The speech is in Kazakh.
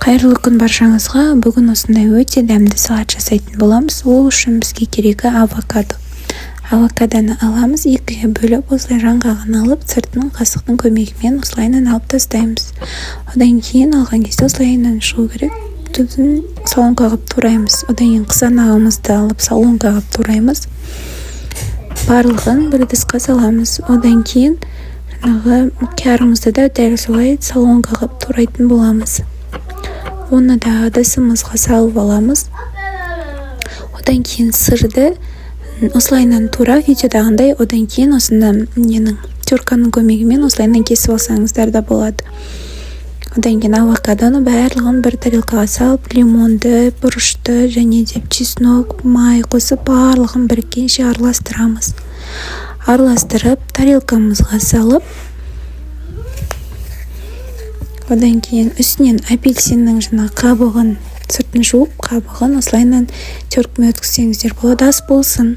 Қайырлы күн баршаңызға. Бүгін осындай өте дәмді салат жасайтын боламыз. Ол үшін бізге керегі авокадо. Авокадоны аламыз, екіге бөліп, осылай жаңғағын алып, сыртын қасықтың көмегімен осылайынан алып тастаймыз. Одан кейін алған кезде осылайынан шығу керек. Түбін солонка қылып тураймыз. Одан кейін қызанағымызды алып солонка қылып тураймыз. Барлығын бір ыдысқа саламыз. Одан кейін киярымызды да дәл солай солонка қылып турайтын боламыз. Оны да ыдысымызға салып аламыз. Одан кейін сырды осылайынан тура видеодағындай, одан кейін осында терканың көмегімен осылайынан кесіп алсаңыздар да болады. Одан кейін авокадоны барлығын бір тарелкаға салып, лимонды, бұрышты және де чеснок, май қосып барлығын біріккенше араластырамыз. Араластырып, тарелкамызға салып, одан кейін үстінен апельсиннің қабығын, сыртын жуып, қабығын осылайынан теркамен өткізсеңіздер болады. Ас болсын.